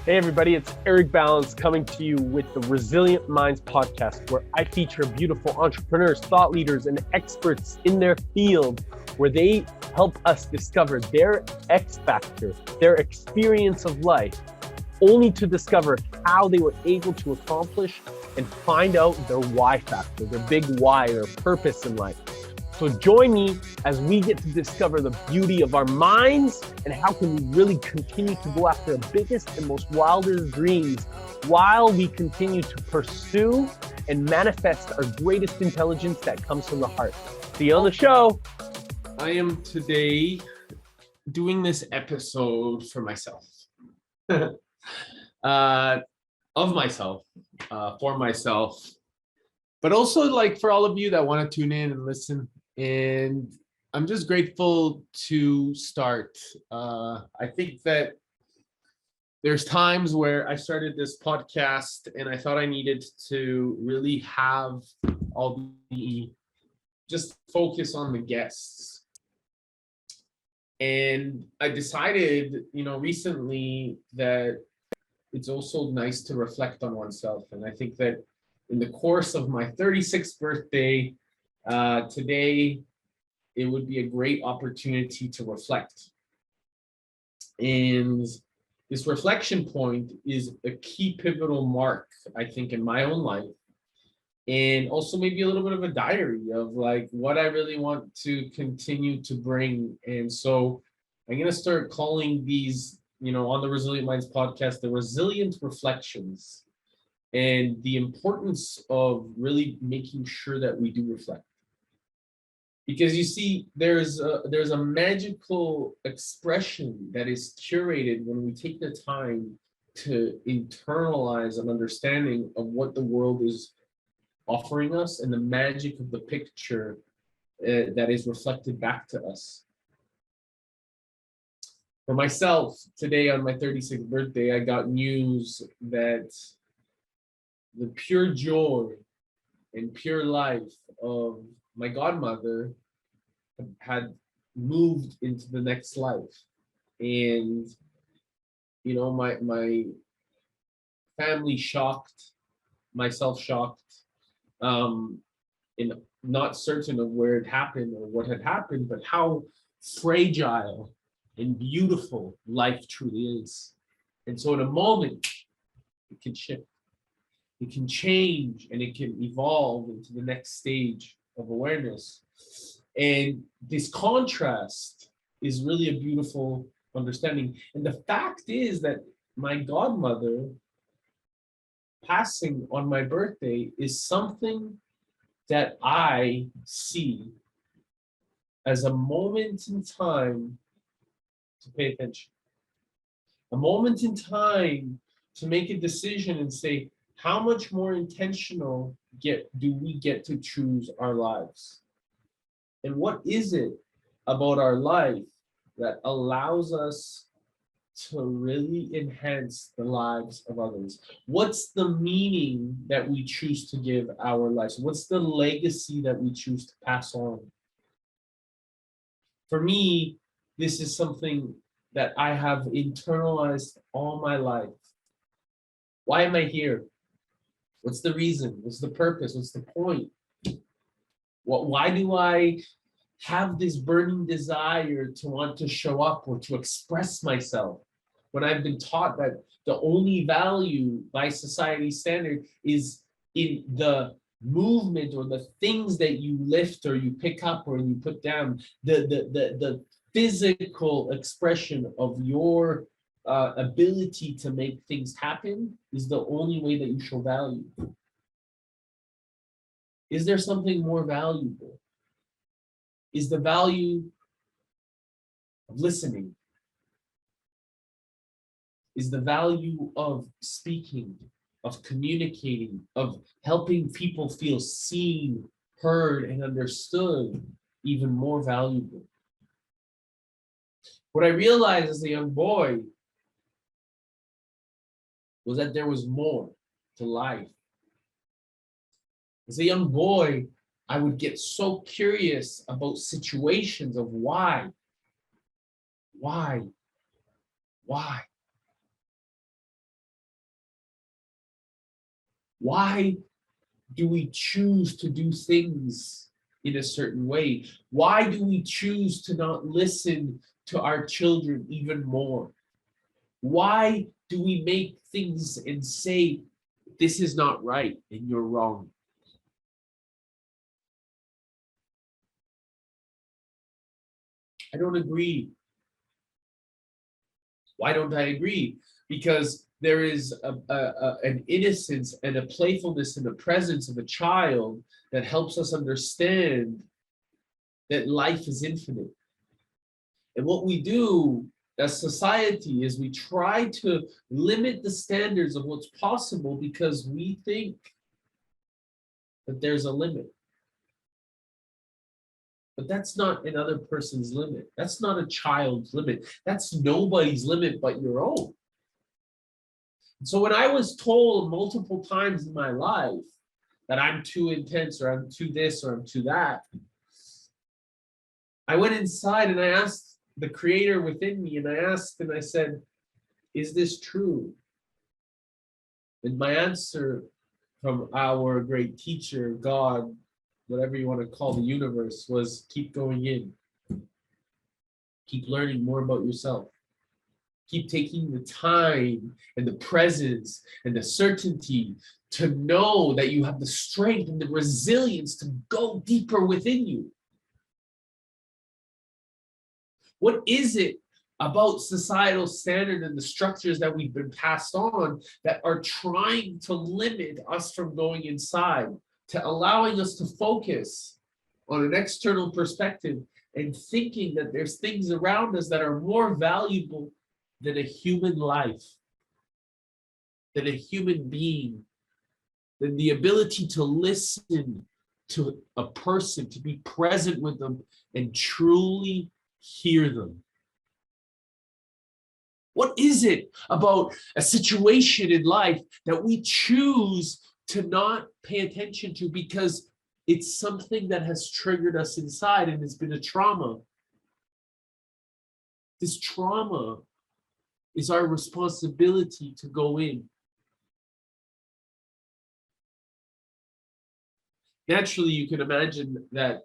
Hey everybody, it's Eric Balance coming to you with the Resilient Minds podcast, where I feature beautiful entrepreneurs, thought leaders, and experts in their field, where they help us discover their X factor, their experience of life, only to discover how they were able to accomplish and find out their why factor, their big why, their purpose in life. So join me as we get to discover the beauty of our minds and how can we really continue to go after the biggest and most wildest dreams while we continue to pursue and manifest our greatest intelligence that comes from the heart. See you on the show. I am today doing this episode for myself, of myself, for myself, but also like for all of you that want to tune in and listen. And I'm just grateful to start. I think that there's times where I started this podcast and I thought I needed to really have all the just focus on the guests. And I decided, recently that it's also nice to reflect on oneself. And I think that in the course of my 36th birthday, today, it would be a great opportunity to reflect. And this reflection point is a key pivotal mark, I think, in my own life. And also maybe a little bit of a diary of like what I really want to continue to bring. And so I'm going to start calling these, on the Resilient Minds podcast, the resilient reflections, and the importance of really making sure that we do reflect. Because you see, there's a magical expression that is curated when we take the time to internalize an understanding of what the world is offering us and the magic of the picture that is reflected back to us. For myself, today on my 36th birthday, I got news that the pure joy and pure life of my godmother had moved into the next life. And, my family shocked, myself shocked, and not certain of where it happened or what had happened, but how fragile and beautiful life truly is. And so in a moment, it can shift. It can change and it can evolve into the next stage of awareness. And this contrast is really a beautiful understanding. And the fact is that my godmother passing on my birthday is something that I see as a moment in time to pay attention. A moment in time to make a decision and say, how much more intentional do we get to choose our lives? And what is it about our life that allows us to really enhance the lives of others? What's the meaning that we choose to give our lives? What's the legacy that we choose to pass on? For me, this is something that I have internalized all my life. Why am I here? What's the reason? What's the purpose? What's the point? Why do I have this burning desire to want to show up or to express myself when I've been taught that the only value by society standard is in the movement or the things that you lift or you pick up or you put down, the physical expression of your ability to make things happen is the only way that you show value. Is there something more valuable? Is the value of listening? Is the value of speaking, of communicating, of helping people feel seen, heard, and understood even more valuable? What I realized as a young boy was that there was more to life. As a young boy, I would get so curious about situations of why. Why do we choose to do things in a certain way? Why do we choose to not listen to our children even more? Why do we make things and say, this is not right and you're wrong? I don't agree. Why don't I agree? Because there is an innocence and a playfulness in the presence of a child that helps us understand that life is infinite. And what we do as society is we try to limit the standards of what's possible because we think that there's a limit. But that's not another person's limit. That's not a child's limit. That's nobody's limit but your own. So when I was told multiple times in my life that I'm too intense or I'm too this or I'm too that, I went inside and I asked the creator within me, and I asked and I said, is this true? And my answer from our great teacher, God, whatever you want to call the universe, was keep going in. Keep learning more about yourself. Keep taking the time and the presence and the certainty to know that you have the strength and the resilience to go deeper within you. What is it about societal standard and the structures that we've been passed on that are trying to limit us from going inside, to allowing us to focus on an external perspective and thinking that there's things around us that are more valuable than a human life, than a human being, than the ability to listen to a person, to be present with them and truly hear them? What is it about a situation in life that we choose to not pay attention to because it's something that has triggered us inside and it's been a trauma? This trauma is our responsibility to go in. Naturally, you can imagine that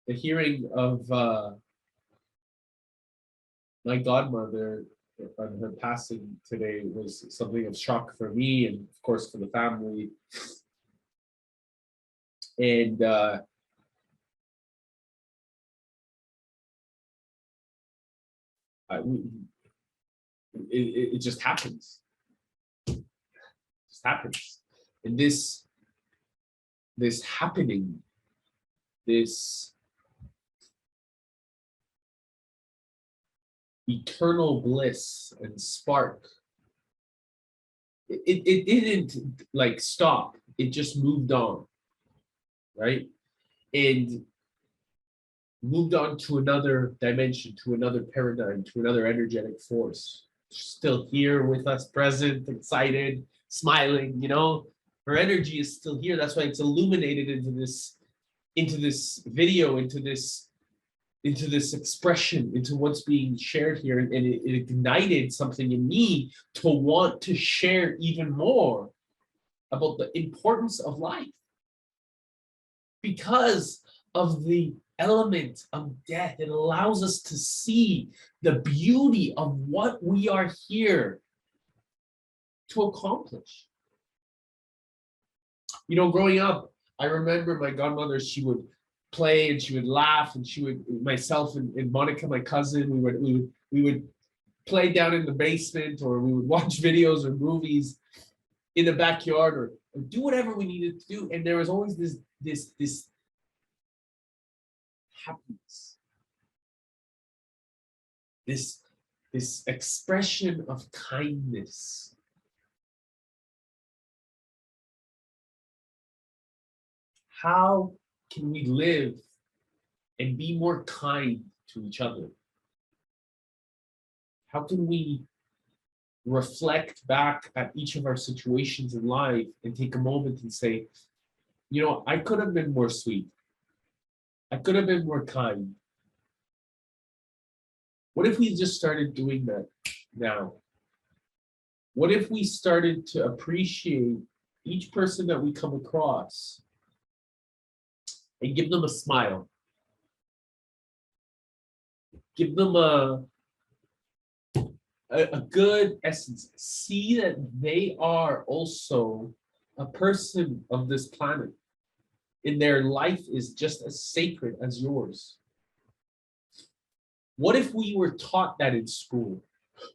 the hearing of my godmother on her passing today was something of shock for me and of course for the family. And it just happens. It just happens. And this happening, this eternal bliss and spark, it didn't like stop. It just moved on, right? And moved on to another dimension, to another paradigm, to another energetic force. Still here with us, present, excited, smiling, you know. Her energy is still here. That's why it's illuminated into this video, into this expression, into what's being shared here. And it ignited something in me to want to share even more about the importance of life because of the element of death. It allows us to see the beauty of what we are here to accomplish. You know, growing up, I remember my godmother, she would play and she would laugh, and she would, myself and Monica, my cousin, we would play down in the basement, or we would watch videos or movies in the backyard, or do whatever we needed to do. And there was always this happiness, this expression of kindness. How can we live and be more kind to each other? How can we reflect back at each of our situations in life and take a moment and say, you know, I could have been more sweet. I could have been more kind. What if we just started doing that now? What if we started to appreciate each person that we come across and give them a smile, give them a good essence, see that they are also a person of this planet, and their life is just as sacred as yours. What if we were taught that in school?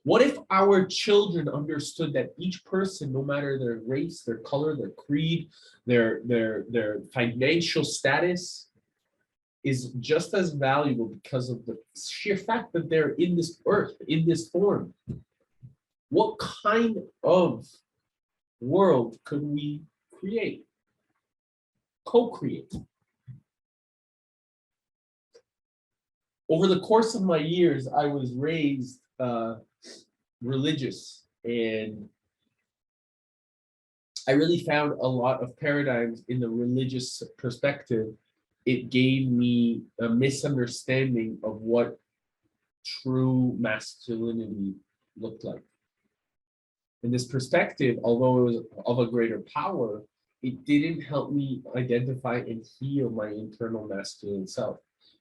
What if our children understood that each person, no matter their race, their color, their creed, their financial status, is just as valuable because of the sheer fact that they're in this earth, in this form? What kind of world could we create, co-create? Over the course of my years, I was raised religious, and I really found a lot of paradigms in the religious perspective. It gave me a misunderstanding of what true masculinity looked like. And this perspective, although it was of a greater power, it didn't help me identify and heal my internal masculine self.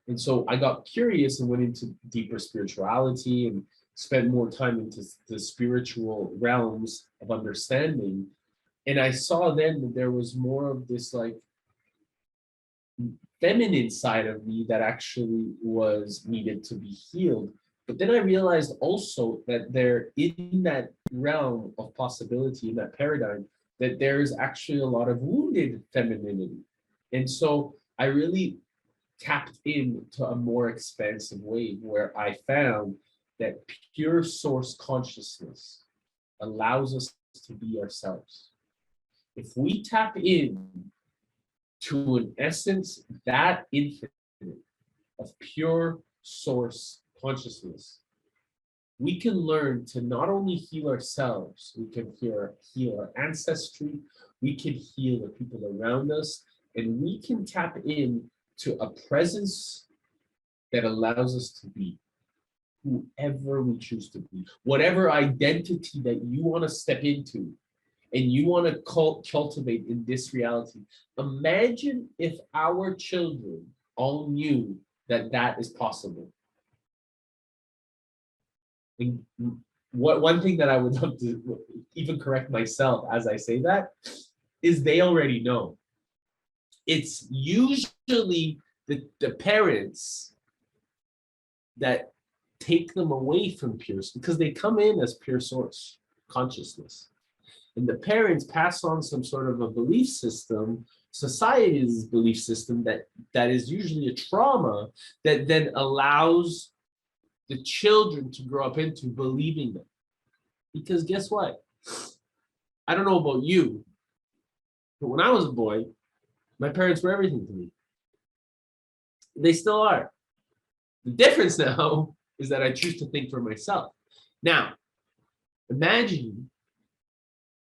And so I got curious and went into deeper spirituality and spent more time into the spiritual realms of understanding. And I saw then that there was more of this like feminine side of me that actually was needed to be healed. But then I realized also that there, in that realm of possibility, in that paradigm, that there is actually a lot of wounded femininity. And so I really tapped into a more expansive way where I found that pure source consciousness allows us to be ourselves. If we tap in to an essence that infinite of pure source consciousness, we can learn to not only heal ourselves, we can heal our ancestry, we can heal the people around us, and we can tap in to a presence that allows us to be whoever we choose to be, whatever identity that you want to step into and you want to cultivate in this reality. Imagine if our children all knew that that is possible. And one thing that I would love to even correct myself as I say that is they already know. It's usually the parents that take them away from pure, because they come in as pure source consciousness. And the parents pass on some sort of a belief system, society's belief system that is usually a trauma that then allows the children to grow up into believing them. Because guess what? I don't know about you, but when I was a boy, my parents were everything to me. They still are. The difference now is that I choose to think for myself. Now, imagine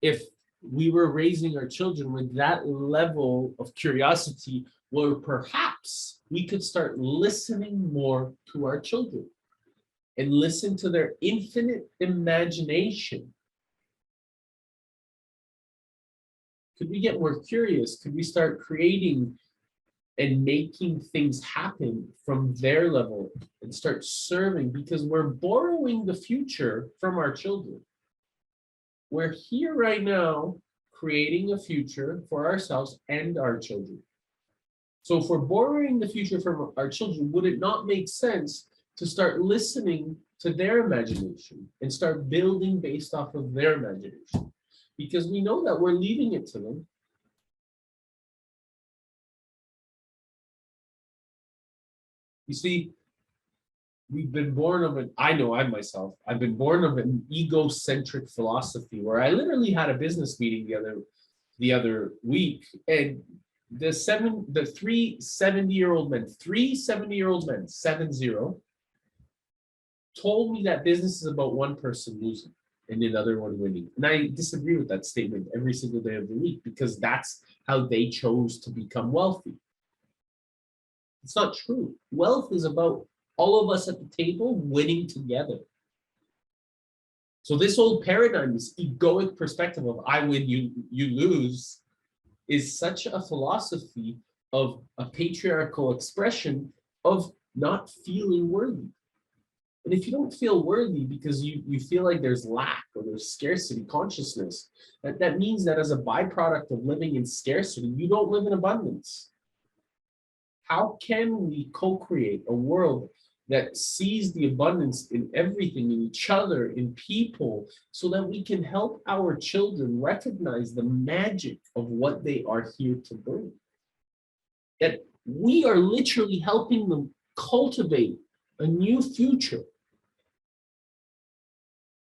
if we were raising our children with that level of curiosity, where perhaps we could start listening more to our children and listen to their infinite imagination. Could we get more curious? Could we start creating and making things happen from their level and start serving? Because we're borrowing the future from our children. We're here right now creating a future for ourselves and our children. So if we're borrowing the future from our children, would it not make sense to start listening to their imagination and start building based off of their imagination? Because we know that we're leaving it to them. You see, we've been born of an, I know I myself, I've been born of an egocentric philosophy where I literally had a business meeting the other week, and three 70-year-old men, 7-0, told me that business is about one person losing and another one winning. And I disagree with that statement every single day of the week, because that's how they chose to become wealthy. It's not true. Wealth is about all of us at the table winning together. So this old paradigm, this egoic perspective of I win, you lose, is such a philosophy of a patriarchal expression of not feeling worthy. And if you don't feel worthy because you feel like there's lack or there's scarcity consciousness, that means that as a byproduct of living in scarcity, you don't live in abundance. How can we co-create a world that sees the abundance in everything, in each other, in people, so that we can help our children recognize the magic of what they are here to bring? That we are literally helping them cultivate a new future.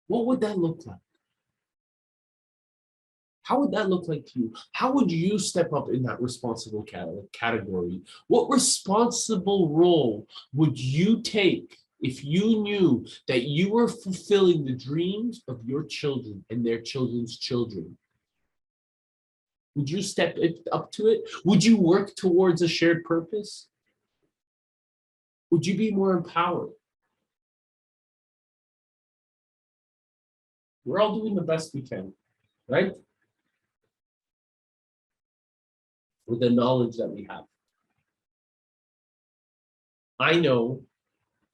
What would that look like? How would that look like to you? How would you step up in that responsible category? What responsible role would you take if you knew that you were fulfilling the dreams of your children and their children's children? Would you step up to it? Would you work towards a shared purpose? Would you be more empowered? We're all doing the best we can, right? With the knowledge that we have. I know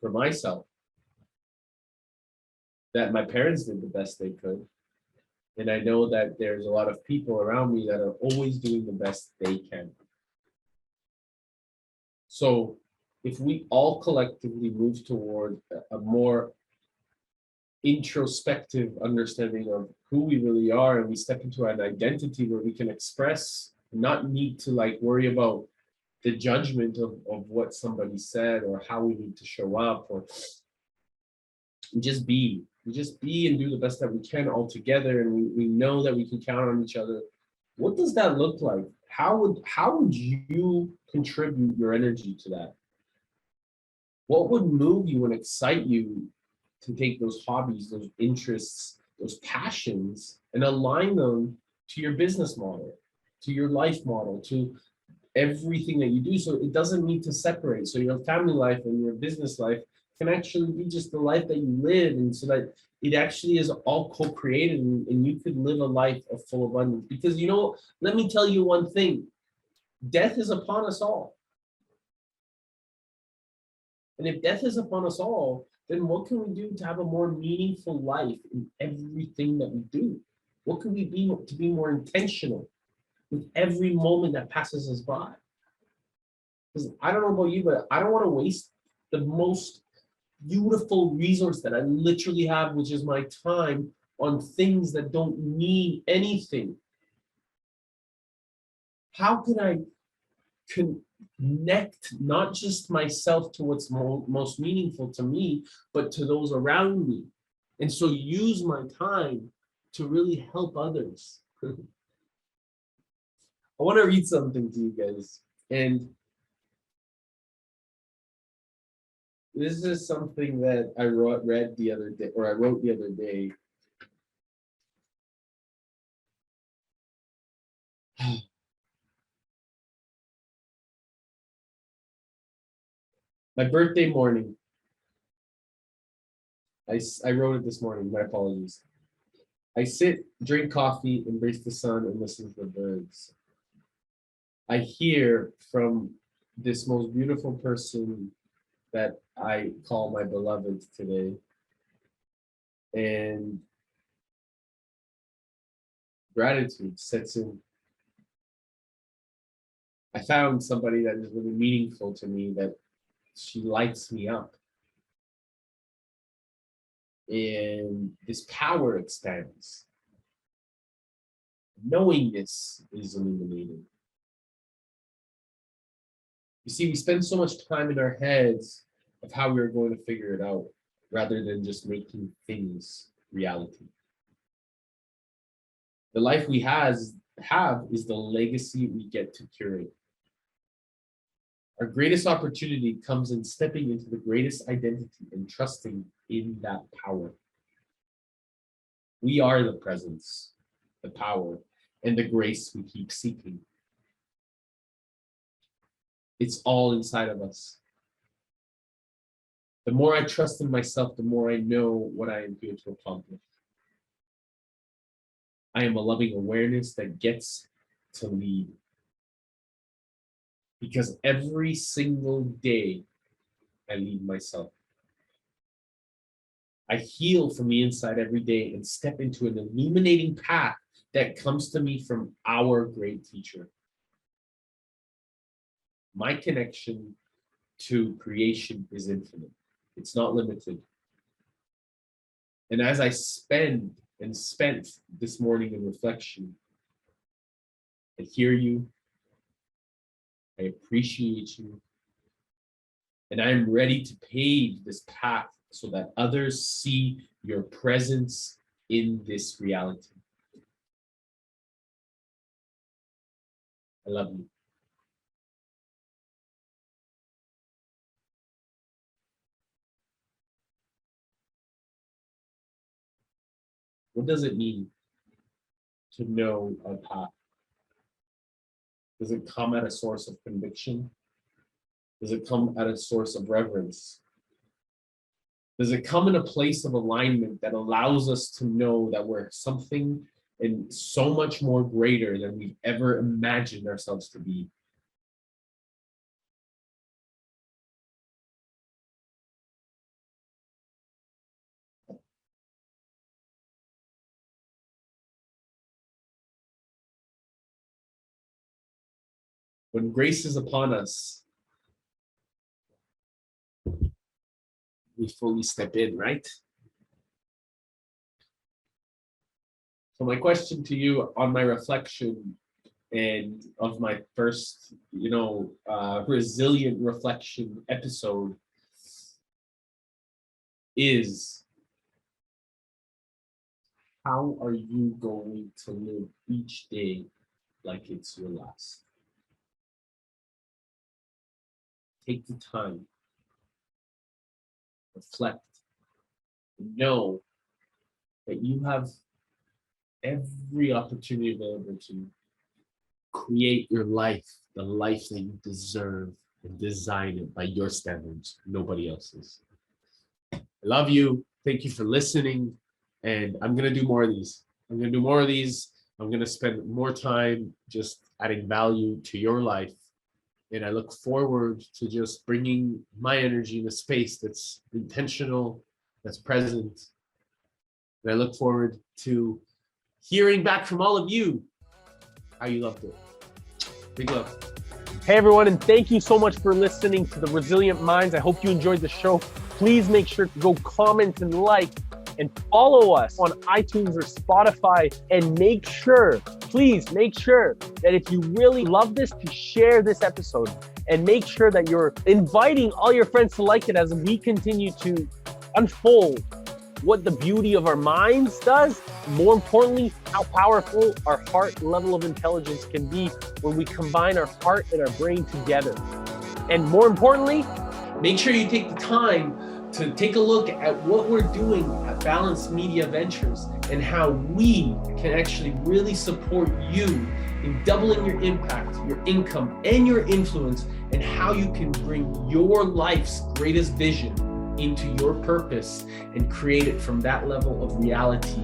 for myself that my parents did the best they could. And I know that there's a lot of people around me that are always doing the best they can. So if we all collectively move toward a more introspective understanding of who we really are, and we step into an identity where we can express, not need to like worry about the judgment of what somebody said or how we need to show up, or just be. We just be and do the best that we can all together, and we know that we can count on each other. What does that look like? How would you contribute your energy to that? What would move you and excite you to take those hobbies, those interests, those passions, and align them to your business model, to your life model, to everything that you do? So it doesn't need to separate. So your family life and your business life can actually be just the life that you live, and so that it actually is all co-created, and you could live a life of full abundance. Because let me tell you one thing, death is upon us all. And if death is upon us all, then what can we do to have a more meaningful life in everything that we do? What can we be to be more intentional with every moment that passes us by? Because I don't know about you, but I don't want to waste the most beautiful resource that I literally have, which is my time, on things that don't mean anything. How can I connect not just myself to what's most meaningful to me, but to those around me? And so use my time to really help others. I want to read something to you guys. And this is something that I read the other day, or I wrote the other day. My birthday morning. I wrote it this morning, my apologies. I sit, drink coffee, embrace the sun, and listen to the birds. I hear from this most beautiful person that I call my beloved today. And gratitude sets in. I found somebody that is really meaningful to me, that she lights me up. And this power expands. Knowingness is illuminated. You see, we spend so much time in our heads of how we're going to figure it out, rather than just making things reality. The life we have is the legacy we get to curate. Our greatest opportunity comes in stepping into the greatest identity and trusting in that power. We are the presence, the power, and the grace we keep seeking. It's all inside of us. The more I trust in myself, the more I know what I am here to accomplish. I am a loving awareness that gets to lead. Because every single day, I lead myself. I heal from the inside every day and step into an illuminating path that comes to me from our great teacher. My connection to creation is infinite. It's not limited. And as I spent this morning in reflection, I hear you, I appreciate you, and I'm ready to pave this path so that others see your presence in this reality. I love you. What does it mean to know our path? Does it come at a source of conviction? Does it come at a source of reverence? Does it come in a place of alignment that allows us to know that we're something and so much more greater than we've ever imagined ourselves to be? When grace is upon us, we fully step in, right? So my question to you on my reflection and of my first, resilient reflection episode is, how are you going to live each day like it's your last? Take the time, reflect, and know that you have every opportunity available to create your life, the life that you deserve, and design it by your standards, nobody else's. I love you. Thank you for listening. And I'm going to do more of these. I'm going to spend more time just adding value to your life. And I look forward to just bringing my energy in a space that's intentional, that's present. And I look forward to hearing back from all of you how you loved it. Big love. Hey everyone, and thank you so much for listening to the Resilient Minds. I hope you enjoyed the show. Please make sure to go comment and like and follow us on iTunes or Spotify, and please make sure that if you really love this, to share this episode, and make sure that you're inviting all your friends to like it as we continue to unfold what the beauty of our minds does. More importantly, how powerful our heart level of intelligence can be when we combine our heart and our brain together. And more importantly, make sure you take the time to take a look at what we're doing at Balanced Media Ventures and how we can actually really support you in doubling your impact, your income, and your influence, and how you can bring your life's greatest vision into your purpose and create it from that level of reality.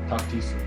Talk to you soon.